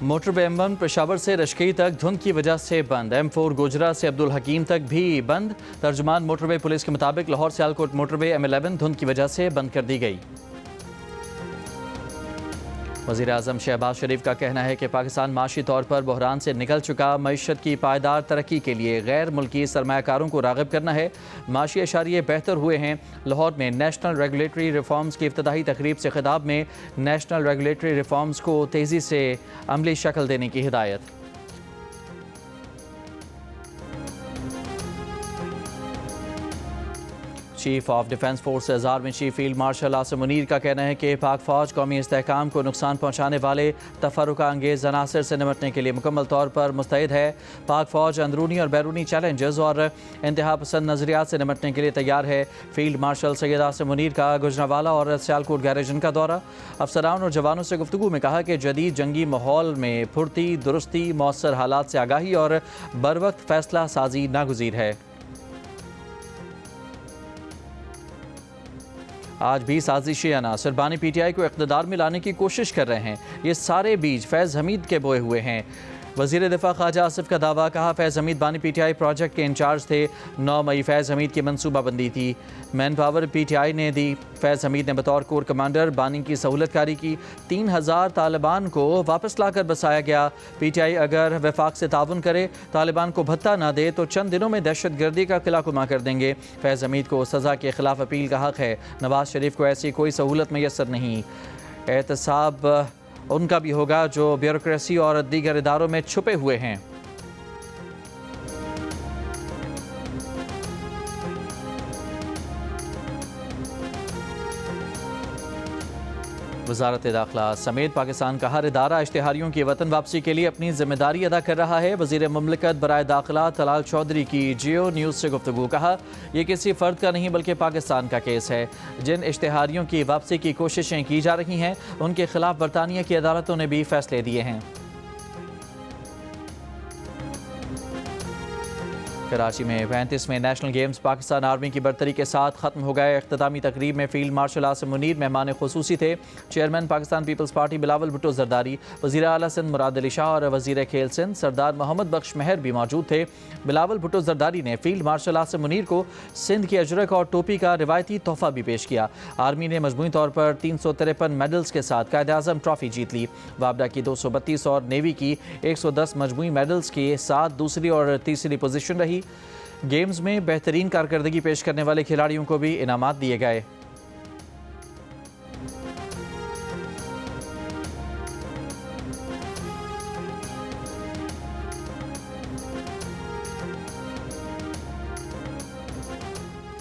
Motor وے M1 Peshawar سے رشکی تک دھند کی وجہ سے بند، M4 گوجرا سے عبدالحکیم تک بھی بند۔ ترجمان موٹر وے پولیس کے مطابق لاہور سیالکوٹ موٹر وے M11 دھند کی وجہ سے بند کر دی گئی۔ وزیر اعظم شہباز شریف کا کہنا ہے کہ پاکستان معاشی طور پر بحران سے نکل چکا، معیشت کی پائیدار ترقی کے لیے غیر ملکی سرمایہ کاروں کو راغب کرنا ہے۔ معاشی اشاریے بہتر ہوئے ہیں۔ لاہور میں نیشنل ریگولیٹری ریفارمز کی افتتاحی تقریب سے خطاب میں نیشنل ریگولیٹری ریفارمز کو تیزی سے عملی شکل دینے کی ہدایت۔ Chief of defence forces army chief field marshal Asim Munir کا کہنا ہے کہ پاک فوج قومی استحکام کو نقصان پہنچانے والے تفرقہ انگیز عناصر سے نمٹنے کے لیے مکمل طور پر مستعد ہے۔ پاک فوج اندرونی اور بیرونی چیلنجز اور انتہا پسند نظریات سے نمٹنے کے لیے تیار ہے۔ فیلڈ مارشل سید عاصم منیر کا گجرانوالہ اور سیالکوٹ گیریجن کا دورہ۔ افسران اور جوانوں سے گفتگو میں کہا کہ جدید جنگی ماحول میں پھرتی، درستی، مؤثر حالات سے آگاہی اور بروقت فیصلہ سازی ناگزیر ہے۔ آج بھی سازشی عناصر بانی پی ٹی آئی کو اقتدار میں لانے کی کوشش کر رہے ہیں۔ یہ سارے بیج فیض حمید کے بوئے ہوئے ہیں۔ وزیر دفاع خواجہ آصف کا دعویٰ، کہا فیض حمید بانی پی ٹی آئی پروجیکٹ کے انچارج تھے۔ 9 مئی فیض حمید کی منصوبہ بندی تھی، man power P T I نے دی۔ فیض حمید نے بطور کور کمانڈر بانی کی سہولت کاری کی۔ 3000 طالبان کو واپس لا کر بسایا گیا۔ پی ٹی آئی اگر وفاق سے تعاون کرے، طالبان کو بھتہ نہ دے تو چند دنوں میں دہشت گردی کا قلعہ کما کر دیں گے۔ فیض حمید کو سزا کے خلاف اپیل کا حق ہے۔ نواز شریف کو ایسی کوئی سہولت میسر نہیں۔ احتساب ان کا بھی ہوگا جو بیوروکریسی اور دیگر اداروں میں چھپے ہوئے ہیں۔ وزارت داخلہ سمیت پاکستان کا ہر ادارہ اشتہاریوں کی وطن واپسی کے لیے اپنی ذمہ داری ادا کر رہا ہے۔ وزیر مملکت برائے داخلہ طلال چودھری کی جیو نیوز سے گفتگو، کہا یہ کسی فرد کا نہیں بلکہ پاکستان کا کیس ہے۔ جن اشتہاریوں کی واپسی کی کوششیں کی جا رہی ہیں ان کے خلاف برطانیہ کی عدالتوں نے بھی فیصلے دیے ہیں۔ کراچی میں 35ویں نیشنل گیمز پاکستان آرمی کی برتری کے ساتھ ختم ہو گئے۔ اختتامی تقریب میں فیلڈ مارشل عاصم منیر مہمان خصوصی تھے۔ Chairman Pakistan Peoples Party Bilawal Bhutto Zardari, وزیر اعلیٰ سندھ مراد علی شاہ اور وزیر کھیل سندھ سردار محمد بخش مہر بھی موجود تھے۔ بلاول بھٹو زرداری نے فیلڈ مارشل عاصم منیر کو سندھ کی اجرک اور ٹوپی کا روایتی تحفہ بھی پیش کیا۔ آرمی نے مجموعی طور پر 353 میڈلز کے ساتھ قائد اعظم ٹرافی جیت لی۔ وابڈا کی 232 اور نیوی کی 110 مجموعی میڈلز کے ساتھ دوسری اور تیسری پوزیشن رہی۔ گیمز میں بہترین کارکردگی پیش کرنے والے کھلاڑیوں کو بھی انعامات دیے گئے۔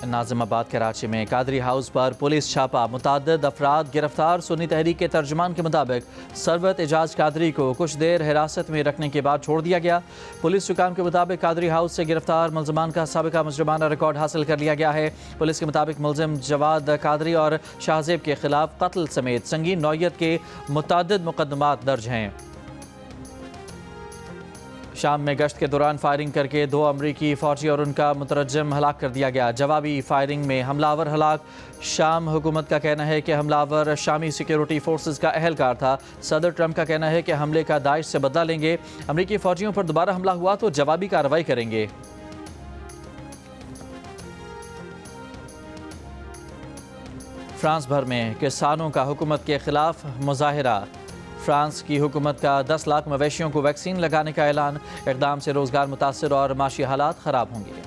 ناظم آباد کراچی میں قادری ہاؤس پر پولیس چھاپا، متعدد افراد گرفتار۔ سنی تحریک کے ترجمان کے مطابق ثروت اعجاز قادری کو کچھ دیر حراست میں رکھنے کے بعد چھوڑ دیا گیا۔ پولیس حکام کے مطابق قادری ہاؤس سے گرفتار ملزمان کا سابقہ مجرمانہ ریکارڈ حاصل کر لیا گیا ہے۔ پولیس کے مطابق ملزم جواد قادری اور شاہزیب کے خلاف قتل سمیت سنگین نوعیت کے متعدد مقدمات درج ہیں۔ شام میں گشت کے دوران فائرنگ کر کے 2 امریکی فوجی اور ان کا مترجم ہلاک کر دیا گیا۔ جوابی فائرنگ میں حملہ آور ہلاک۔ شام حکومت کا کہنا ہے کہ حملہ آور شامی سیکیورٹی فورسز کا اہلکار تھا۔ صدر ٹرمپ کا کہنا ہے کہ حملے کا داعش سے بدلہ لیں گے۔ امریکی فوجیوں پر دوبارہ حملہ ہوا تو جوابی کارروائی کریں گے۔ فرانس بھر میں کسانوں کا حکومت کے خلاف مظاہرہ۔ فرانس کی حکومت کا 10 لاکھ مویشیوں کو ویکسین لگانے کا اعلان۔ اقدام سے روزگار متاثر اور معاشی حالات خراب ہوں گے۔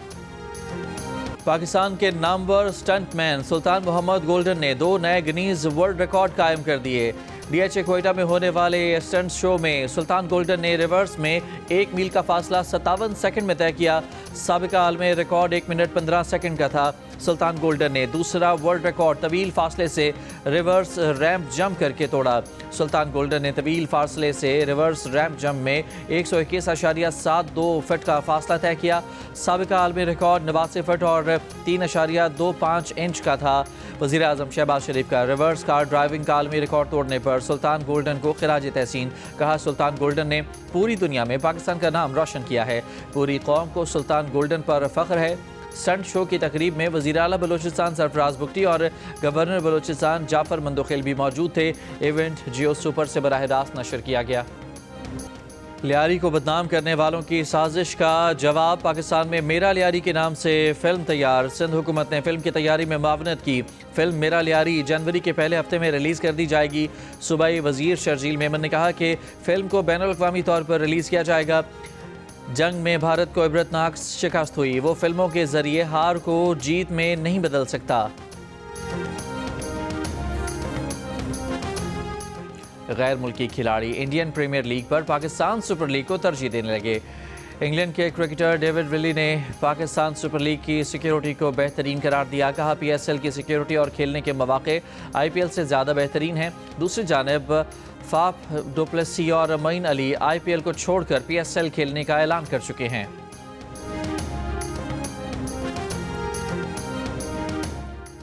پاکستان کے نامور سٹنٹ مین سلطان محمد گولڈن نے 2 نئے گنیز ورلڈ ریکارڈ قائم کر دیے۔ ڈی ایچ اے کوئٹہ میں ہونے والے سٹنٹ شو میں سلطان گولڈن نے ریورس میں 1 میل کا فاصلہ 57 سیکنڈ میں طے کیا۔ سابقہ عالمی ریکارڈ 1 منٹ 15 سیکنڈ کا تھا۔ سلطان گولڈن نے دوسرا ورلڈ ریکارڈ طویل فاصلے سے ریورس ریمپ جمپ کر کے توڑا۔ سلطان گولڈن نے طویل فاصلے سے ریورس ریمپ جمپ میں 121.72 فٹ کا فاصلہ طے کیا۔ سابقہ عالمی ریکارڈ 89 فٹ اور 3.25 انچ کا تھا۔ وزیر اعظم شہباز شریف کا ریورس کار ڈرائیونگ کا عالمی ریکارڈ توڑنے پر سلطان گولڈن کو خراج تحسین، کہا سلطان گولڈن نے پوری دنیا میں پاکستان کا نام روشن کیا ہے۔ پوری قوم کو سلطان گولڈن پر فخر ہے۔ سٹنٹ شو کی تقریب میں وزیر اعلیٰ بلوچستان سرفراز بگٹی اور گورنر بلوچستان جعفر مندوخیل بھی موجود تھے۔ ایونٹ جیو سپر سے براہ راست نشر کیا گیا۔ لیاری کو بدنام کرنے والوں کی سازش کا جواب، پاکستان میں میرا لیاری کے نام سے فلم تیار، سندھ حکومت نے فلم کی تیاری میں معاونت کی۔ فلم میرا لیاری جنوری کے پہلے ہفتے میں ریلیز کر دی جائے گی۔ صوبائی وزیر شرجیل میمن نے کہا کہ فلم کو بین الاقوامی طور پر ریلیز کیا جائے گا۔ جنگ میں بھارت کو عبرتناک شکست ہوئی، وہ فلموں کے ذریعے ہار کو جیت میں نہیں بدل سکتا۔ غیر ملکی کھلاڑی انڈین پریمیئر لیگ پر پاکستان سپر لیگ کو ترجیح دینے لگے۔ انگلینڈ کے کرکٹر ڈیوڈ ولی نے پاکستان سپر لیگ کی سیکیورٹی کو بہترین قرار دیا، کہا پی ایس ایل کی سیکیورٹی اور کھیلنے کے مواقع آئی پی ایل سے زیادہ بہترین ہیں۔ دوسری جانب فاف ڈوپلیسی اور معین علی آئی پی ایل کو چھوڑ کر پی ایس ایل کھیلنے کا اعلان کر چکے ہیں۔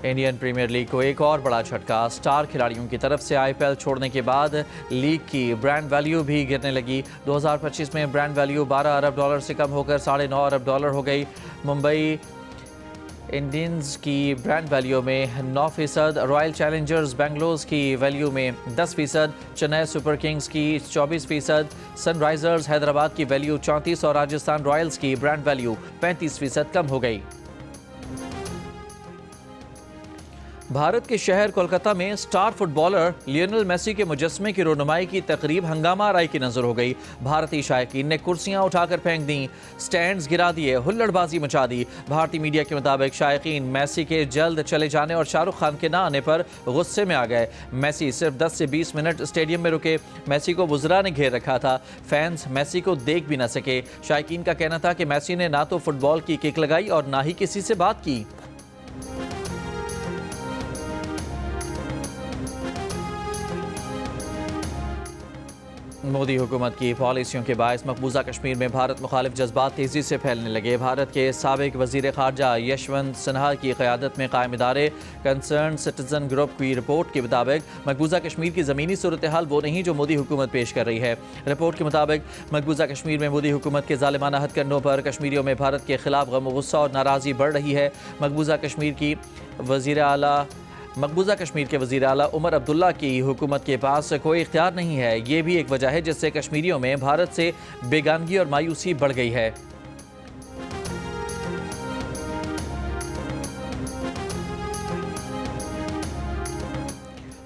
انڈین پریمیئر لیگ کو ایک اور بڑا جھٹکا، سٹار کھلاڑیوں کی طرف سے آئی پی ایل چھوڑنے کے بعد لیگ کی برانڈ ویلیو بھی گرنے لگی۔ 2025 میں برانڈ ویلیو $12 ارب سے کم ہو کر $9.5 ارب ہو گئی۔ ممبئی انڈینز کی برانڈ ویلیو میں 9%، رائل چیلنجرز بنگلور کی ویلیو میں 10%، چنئی سپر کنگز کی 24%، سن رائزرز حیدرآباد کی ویلیو 34% اور راجستھان رائلز کی برانڈ ویلیو 35% کم ہو گئی۔ بھارت کے شہر کولکتہ میں star footballer Lionel Messi کے مجسمے کی رونمائی کی تقریب ہنگامہ آرائی کی نظر ہو گئی۔ بھارتی شائقین نے کرسیاں اٹھا کر پھینک دیں، سٹینڈز گرا دیے، ہلڑ بازی مچا دی۔ بھارتی میڈیا کے مطابق شائقین میسی کے جلد چلے جانے اور شاہ رخ خان کے نہ آنے پر غصے میں آ گئے۔ میسی صرف 10 سے 20 منٹ اسٹیڈیم میں رکے۔ میسی کو وزراء نے گھیر رکھا تھا، فینس میسی کو دیکھ بھی نہ سکے۔ شائقین کا کہنا تھا کہ میسی نے نہ تو فٹ بال کی کک لگائی اور نہ ہی کسی سے بات کی۔ مودی حکومت کی پالیسیوں کے باعث مقبوضہ کشمیر میں بھارت مخالف جذبات تیزی سے پھیلنے لگے۔ بھارت کے سابق وزیر خارجہ یشونت سنہا کی قیادت میں قائم ادارے کنسرن سٹیزن گروپ کی رپورٹ کے مطابق مقبوضہ کشمیر کی زمینی صورتحال وہ نہیں جو مودی حکومت پیش کر رہی ہے۔ رپورٹ کے مطابق مقبوضہ کشمیر میں مودی حکومت کے ظالمانہ ہتھ کنڈوں پر کشمیریوں میں بھارت کے خلاف غم و غصہ اور ناراضی بڑھ رہی ہے۔ مقبوضہ کشمیر کے وزیر اعلیٰ عمر عبداللہ کی حکومت کے پاس کوئی اختیار نہیں ہے۔ یہ بھی ایک وجہ ہے جس سے کشمیریوں میں بھارت سے بیگانگی اور مایوسی بڑھ گئی ہے۔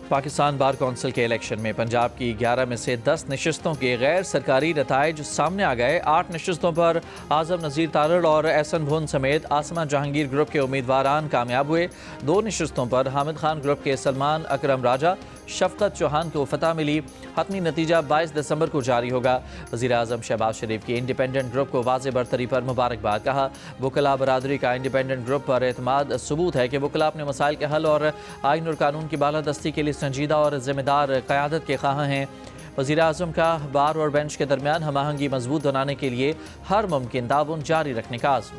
پاکستان بار کونسل کے الیکشن میں پنجاب کی 11 میں سے 10 نشستوں کے غیر سرکاری نتائج سامنے آ گئے۔ 8 نشستوں پر اعظم نذیر تارڑ اور احسن بھون سمیت آسمہ جہانگیر گروپ کے امیدواران کامیاب ہوئے۔ 2 نشستوں پر حامد خان گروپ کے سلمان اکرم راجہ، شفقت چوہان کو فتح ملی۔ حتمی نتیجہ 22 دسمبر کو جاری ہوگا۔ وزیر اعظم شہباز شریف کی انڈیپینڈنٹ گروپ کو واضح برتری پر مبارکباد، کہا وکلاء برادری کا انڈیپینڈنٹ گروپ پر اعتماد ثبوت ہے کہ وکلاء اپنے مسائل کے حل اور آئین اور قانون کی بالادستی کے لیے سنجیدہ اور ذمہ دار قیادت کے خواہاں ہیں۔ وزیر اعظم کا بار اور بینچ کے درمیان ہم آہنگی مضبوط بنانے کے لیے ہر ممکن تعاون جاری رکھنے کا عزم۔